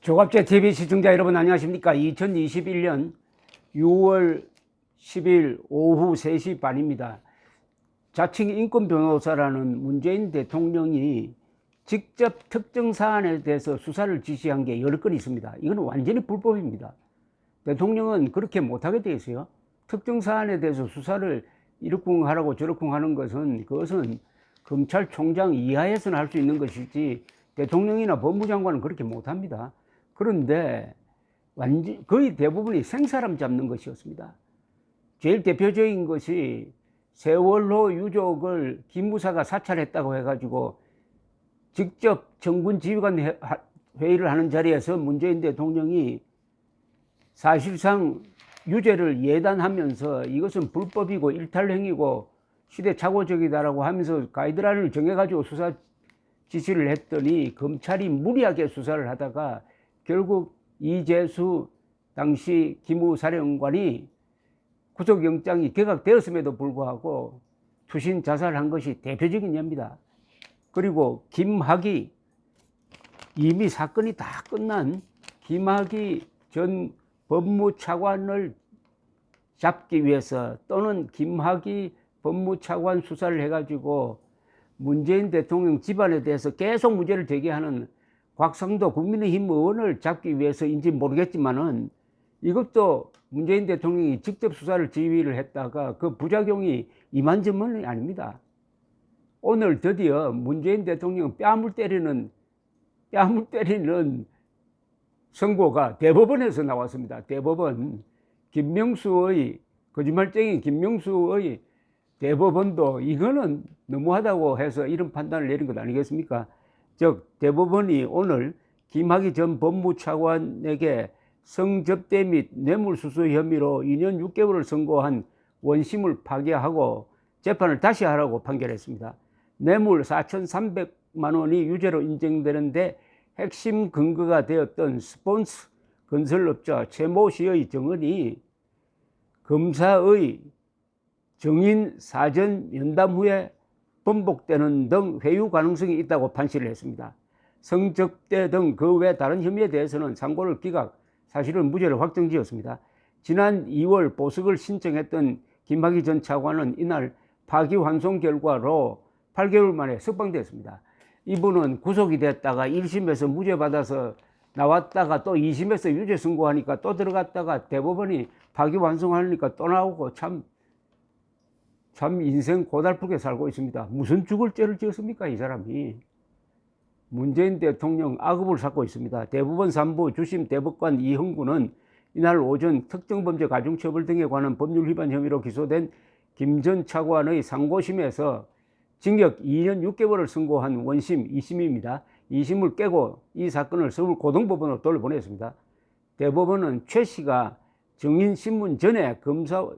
조갑제 TV 시청자 여러분 안녕하십니까? 2021년 6월 10일 오후 3시 반입니다. 자칭 인권변호사라는 문재인 대통령이 직접 특정 사안에 대해서 수사를 지시한 게 10건 있습니다. 이건 완전히 불법입니다. 대통령은 그렇게 못하게 돼 있어요. 특정 사안에 대해서 수사를 이러쿵 하라고 저러쿵 하는 것은 그것은 검찰총장 이하에서는 할 수 있는 것이지 대통령이나 법무장관은 그렇게 못합니다. 그런데 거의 대부분이 생사람 잡는 것이었습니다. 제일 대표적인 것이 세월호 유족을 기무사가 사찰했다고 해가지고 직접 정군 지휘관 회의를 하는 자리에서 문재인 대통령이 사실상 유죄를 예단하면서 이것은 불법이고 일탈행위고 시대착오적이다라고 하면서 가이드라인을 정해가지고 수사 지시를 했더니 검찰이 무리하게 수사를 하다가 결국 이재수 당시 기무사령관이 구속영장이 기각되었음에도 불구하고 투신 자살한 것이 대표적인 예입니다. 그리고 김학의, 이미 사건이 다 끝난 김학의 전 법무차관을 잡기 위해서 또는 김학의 법무차관 수사를 해가지고 문재인 대통령 집안에 대해서 계속 문제를 제기하는 곽상도 국민의힘 의원을 잡기 위해서인지 모르겠지만은 이것도 문재인 대통령이 직접 수사를 지휘를 했다가 그 부작용이 이만저만이 아닙니다. 오늘 드디어 문재인 대통령 뺨을 때리는 선고가 대법원에서 나왔습니다. 대법원 김명수의 거짓말쟁이 김명수의 대법원도 이거는 너무하다고 해서 이런 판단을 내린 것 아니겠습니까? 즉 대법원이 오늘 김학의 전 법무차관에게 성접대 및 뇌물수수 혐의로 2년 6개월을 선고한 원심을 파기하고 재판을 다시 하라고 판결했습니다. 뇌물 4,300만 원이 유죄로 인정되는데 핵심 근거가 되었던 스폰스 건설업자 최모 씨의 증언이 검사의 정인 사전 면담 후에 번복되는 등 회유 가능성이 있다고 판시를 했습니다. 성접대 등 그 외 다른 혐의에 대해서는 상고를 기각, 사실은 무죄를 확정지었습니다. 지난 2월 보석을 신청했던 김학의 전 차관은 이날 파기환송 결과로 8개월 만에 석방됐습니다. 이분은 구속이 됐다가 1심에서 무죄 받아서 나왔다가 또 2심에서 유죄 선고하니까 또 들어갔다가 대법원이 파기환송하니까 또 나오고 참 인생 고달프게 살고 있습니다. 무슨 죽을 죄를 지었습니까, 이 사람이. 문재인 대통령 악업을 샀고 있습니다. 대법원 3부 주심 대법관 이흥구는 이날 오전 특정범죄 가중처벌 등에 관한 법률 위반 혐의로 기소된 김 전 차관의 상고심에서 징역 2년 6개월을 선고한 원심 2심입니다. 2심을 깨고 이 사건을 서울 고등법원으로 돌려보냈습니다. 대법원은 최 씨가 정인신문 전에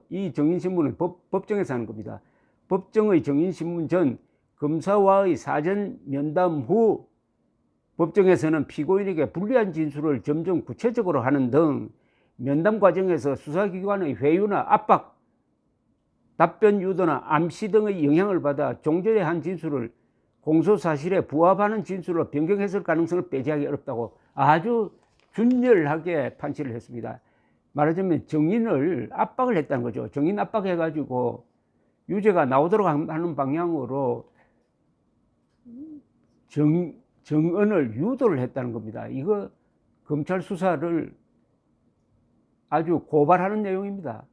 이 정인신문은 법정에서 하는 겁니다. 법정의 정인신문 전 검사와의 사전 면담 후 법정에서는 피고인에게 불리한 진술을 점점 구체적으로 하는 등 면담 과정에서 수사기관의 회유나 압박, 답변 유도나 암시 등의 영향을 받아 종전에 한 진술을 공소사실에 부합하는 진술로 변경했을 가능성을 배제하기 어렵다고 아주 준열하게 판시를 했습니다. 말하자면 정인을 압박을 했다는 거죠. 정인 압박해가지고 유죄가 나오도록 하는 방향으로 정언을 유도를 했다는 겁니다. 이거 검찰 수사를 아주 고발하는 내용입니다.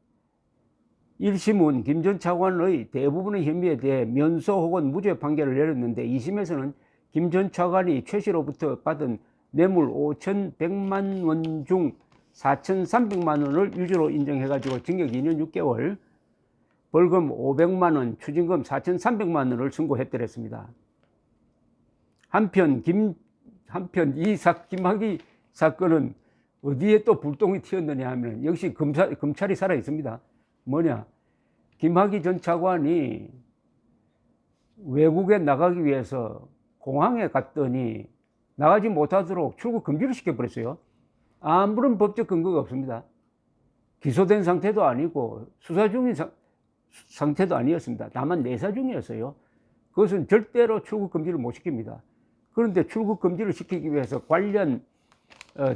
1심은 김 전 차관의 대부분의 혐의에 대해 면소 혹은 무죄 판결을 내렸는데 2심에서는 김 전 차관이 최 씨로부터 받은 뇌물 5,100만 원 중 4,300만 원을 유죄로 인정해가지고 징역 2년 6개월, 벌금 500만 원, 추징금 4,300만 원을 선고했더랬습니다. 한편 김학의 사건은 어디에 또 불똥이 튀었느냐 하면 역시 검찰이 살아 있습니다. 뭐냐? 김학의 전 차관이 외국에 나가기 위해서 공항에 갔더니 나가지 못하도록 출국 금지를 시켜버렸어요. 아무런 법적 근거가 없습니다. 기소된 상태도 아니고 수사 중인 상태도 아니었습니다. 다만 내사 중이었어요. 그것은 절대로 출국 금지를 못 시킵니다. 그런데 출국 금지를 시키기 위해서 관련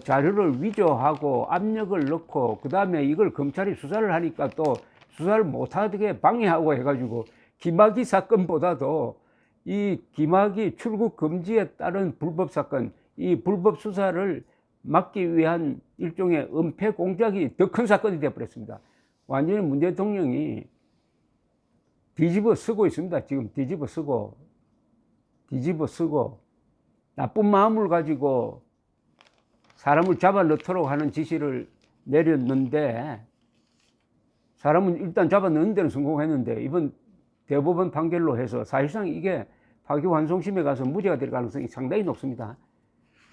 자료를 위조하고 압력을 넣고 그 다음에 이걸 검찰이 수사를 하니까 또 수사를 못하게 방해하고 해가지고 김학의 사건보다도 이 김학의 출국 금지에 따른 불법 사건, 이 불법 수사를 막기 위한 일종의 은폐 공작이 더 큰 사건이 되어버렸습니다. 완전히 문 대통령이 뒤집어 쓰고 있습니다. 지금 뒤집어 쓰고 나쁜 마음을 가지고 사람을 잡아 넣도록 하는 지시를 내렸는데 사람은 일단 잡아 넣는 데는 성공했는데 이번 대법원 판결로 해서 사실상 이게 파기환송심에 가서 무죄가 될 가능성이 상당히 높습니다.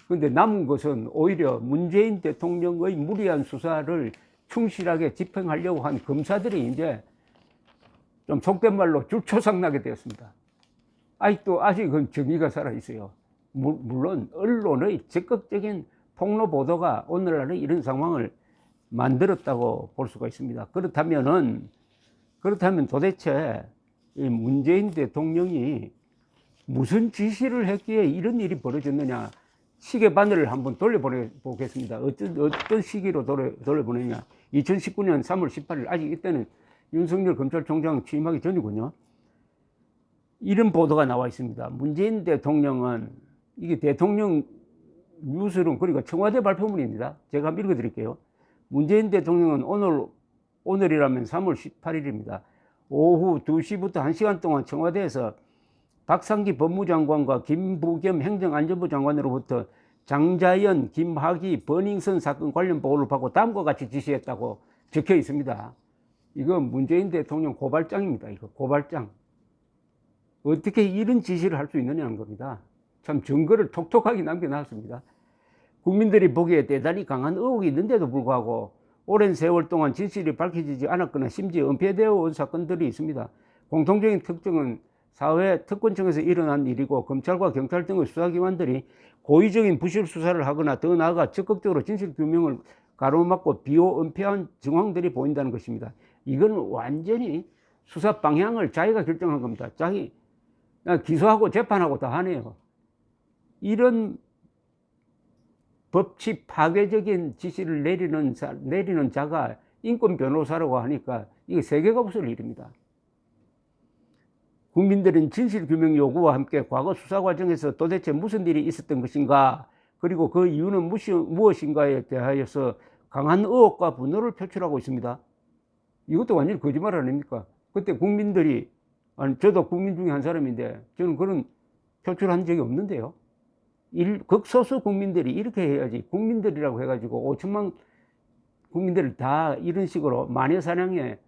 그런데 남은 것은 오히려 문재인 대통령의 무리한 수사를 충실하게 집행하려고 한 검사들이 이제 좀 속된 말로 줄초상나게 되었습니다. 아직은 정의가 살아있어요. 물론 언론의 적극적인 폭로 보도가 오늘날의 이런 상황을 만들었다고 볼 수가 있습니다. 그렇다면 도대체 이 문재인 대통령이 무슨 지시를 했기에 이런 일이 벌어졌느냐, 시계 바늘을 한번 돌려보겠습니다. 어떤 시기로 돌려보내냐. 2019년 3월 18일, 아직 이때는 윤석열 검찰총장 취임하기 전이군요. 이런 보도가 나와 있습니다. 문재인 대통령은, 이게 대통령 뉴스룸, 그러니까 청와대 발표문입니다. 제가 한번 읽어드릴게요. 문재인 대통령은 오늘이라면 3월 18일입니다. 오후 2시부터 1시간 동안 청와대에서 박상기 법무장관과 김부겸 행정안전부 장관으로부터 장자연, 김학의, 버닝썬 사건 관련 보고를 받고 다음과 같이 지시했다고 적혀 있습니다. 이거 문재인 대통령 고발장입니다. 이거 고발장. 어떻게 이런 지시를 할 수 있느냐는 겁니다. 참 증거를 톡톡하게 남겨놨습니다. 국민들이 보기에 대단히 강한 의혹이 있는데도 불구하고 오랜 세월 동안 진실이 밝혀지지 않았거나 심지어 은폐되어 온 사건들이 있습니다. 공통적인 특징은 사회 특권층에서 일어난 일이고 검찰과 경찰 등의 수사기관들이 고의적인 부실 수사를 하거나 더 나아가 적극적으로 진실규명을 가로막고 비호은폐한 정황들이 보인다는 것입니다. 이건 완전히 수사 방향을 자기가 결정한 겁니다. 자기 기소하고 재판하고 다 하네요. 이런 법치 파괴적인 지시를 내리는 자가 인권 변호사라고 하니까 이게 세계가 없을 일입니다. 국민들은 진실규명 요구와 함께 과거 수사 과정에서 도대체 무슨 일이 있었던 것인가, 그리고 그 이유는 무엇인가에 대하여서 강한 의혹과 분노를 표출하고 있습니다. 이것도 완전히 거짓말 아닙니까? 그때 국민들이, 저도 국민 중에 한 사람인데 저는 그런 표출한 적이 없는데요. 극소수 국민들이 이렇게 해야지, 국민들이라고 해가지고 5천만 국민들을 다 이런 식으로 마녀사냥에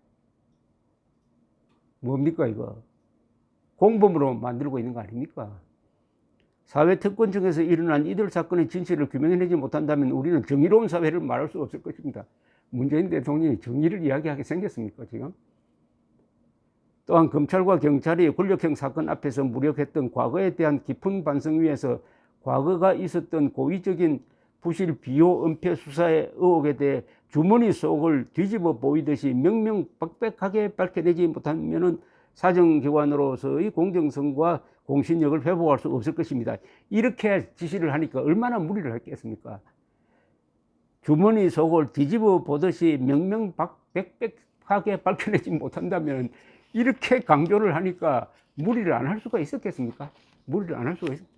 뭡니까 이거? 공범으로 만들고 있는 거 아닙니까? 사회 특권층에서 일어난 이들 사건의 진실을 규명해내지 못한다면 우리는 정의로운 사회를 말할 수 없을 것입니다. 문재인 대통령이 정의를 이야기하게 생겼습니까 지금? 또한 검찰과 경찰이 권력형 사건 앞에서 무력했던 과거에 대한 깊은 반성 위에서 과거가 있었던 고의적인 부실 비호 은폐 수사의 의혹에 대해 주머니 속을 뒤집어 보이듯이 명명백백하게 밝혀내지 못하면 사정기관으로서의 공정성과 공신력을 회복할 수 없을 것입니다. 이렇게 지시를 하니까 얼마나 무리를 했겠습니까? 주머니 속을 뒤집어 보듯이 명명백백하게 밝혀내지 못한다면 이렇게 강조를 하니까 무리를 안 할 수가 있었겠습니까? 무리를 안 할 수가 있습니다.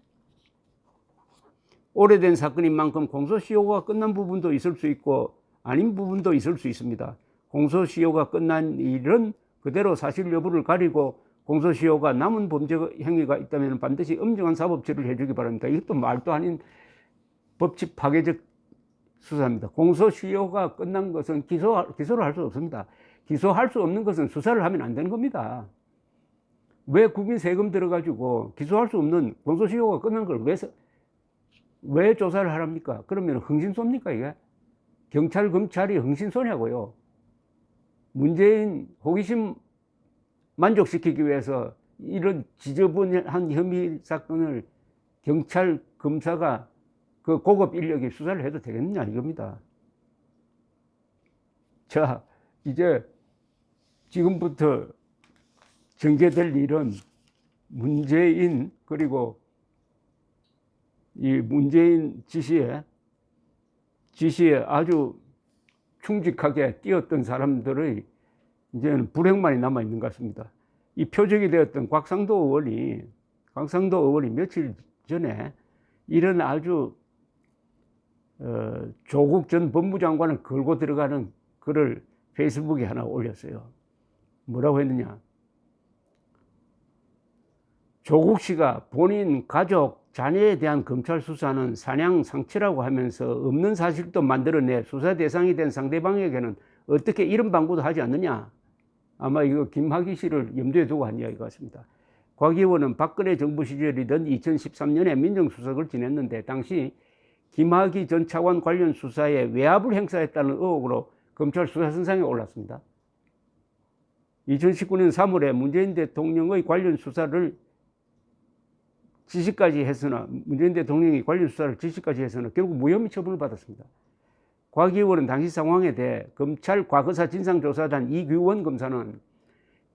오래된 사건인 만큼 공소시효가 끝난 부분도 있을 수 있고 아닌 부분도 있을 수 있습니다. 공소시효가 끝난 일은 그대로 사실 여부를 가리고 공소시효가 남은 범죄 행위가 있다면 반드시 엄정한 사법 처리를 해주기 바랍니다. 이것도 말도 아닌 법치 파괴적 수사입니다. 공소시효가 끝난 것은 기소를 할 수 없습니다. 기소할 수 없는 것은 수사를 하면 안 되는 겁니다. 왜 국민 세금 들어가지고 기소할 수 없는 공소시효가 끝난 걸 왜 조사를 하랍니까? 그러면 흥신소입니까 이게? 경찰, 검찰이 흥신소냐고요. 문재인 호기심 만족시키기 위해서 이런 지저분한 혐의 사건을 경찰, 검사가 그 고급 인력이 수사를 해도 되겠느냐 이겁니다. 자, 이제 지금부터 전개될 일은 문재인, 그리고 이 문재인 지시에 지시에 아주 충직하게 뛰었던 사람들의 이제는 불행만이 남아 있는 것 같습니다. 이 표적이 되었던 곽상도 의원이 며칠 전에 이런 아주 조국 전 법무장관을 걸고 들어가는 글을 페이스북에 하나 올렸어요. 뭐라고 했느냐? 조국 씨가 본인 가족 자녀에 대한 검찰 수사는 사냥 상치라고 하면서 없는 사실도 만들어내 수사 대상이 된 상대방에게는 어떻게 이런 방구도 하지 않느냐? 아마 이거 김학의 씨를 염두에 두고 한 이야기 같습니다. 곽 의원은 박근혜 정부 시절이던 2013년에 민정수석을 지냈는데 당시 김학의 전 차관 관련 수사에 외압을 행사했다는 의혹으로 검찰 수사선상에 올랐습니다. 2019년 3월에 문재인 대통령의 관련 수사를 지시까지 했으나 문재인 대통령이 관련 수사를 지시까지 했으나 결국 무혐의 처분을 받았습니다. 곽 의원은 당시 상황에 대해 검찰 과거사 진상조사단 이규원 검사는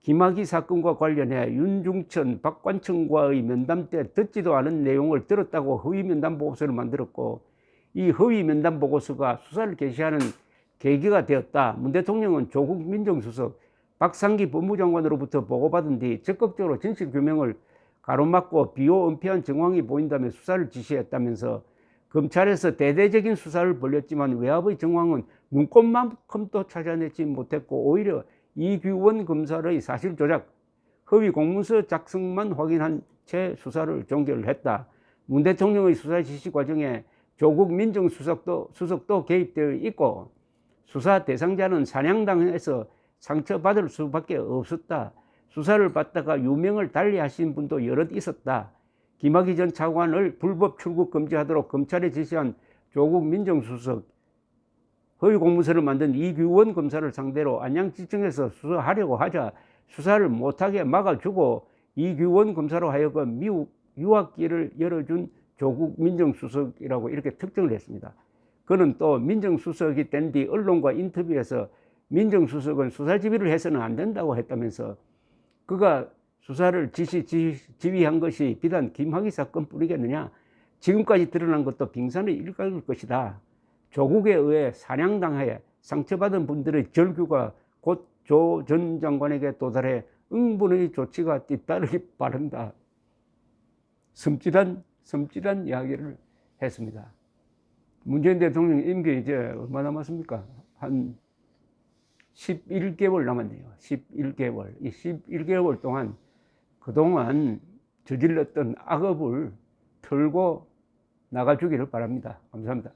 김학의 사건과 관련해 윤중천, 박관청과의 면담 때 듣지도 않은 내용을 들었다고 허위 면담 보고서를 만들었고 이 허위 면담 보고서가 수사를 개시하는 계기가 되었다. 문 대통령은 조국 민정수석, 박상기 법무장관으로부터 보고받은 뒤 적극적으로 진실규명을 가로막고 비호언피한 정황이 보인다며 수사를 지시했다면서 검찰에서 대대적인 수사를 벌였지만 외압의 정황은 눈꼽만큼도 찾아내지 못했고 오히려 이규원 검사의 사실 조작, 허위 공문서 작성만 확인한 채 수사를 종결을 했다. 문 대통령의 수사 지시 과정에 조국 민정수석도 개입되어 있고 수사 대상자는 사냥당해서 상처받을 수밖에 없었다. 수사를 받다가 유명을 달리하신 분도 여럿 있었다. 김학의 전 차관을 불법 출국 금지하도록 검찰에 지시한 조국 민정수석, 허위 공문서를 만든 이규원 검사를 상대로 안양지청에서 수사하려고 하자 수사를 못하게 막아주고 이규원 검사로 하여금 미국 유학길을 열어준 조국 민정수석이라고 이렇게 특정을 했습니다. 그는 또 민정수석이 된 뒤 언론과 인터뷰에서 민정수석은 수사지휘를 해서는 안 된다고 했다면서 그가 수사를 지휘한 것이 비단 김학의 사건뿐이겠느냐? 지금까지 드러난 것도 빙산의 일각일 것이다. 조국에 의해 사냥당해 상처받은 분들의 절규가 곧 조 전 장관에게 도달해 응분의 조치가 뒤따르기 바란다. 섬찟한 이야기를 했습니다. 문재인 대통령 임기 이제 얼마 남았습니까? 한 11개월 남았네요. 11개월. 이 11개월 동안 그동안 저질렀던 악업을 털고 나가주기를 바랍니다. 감사합니다.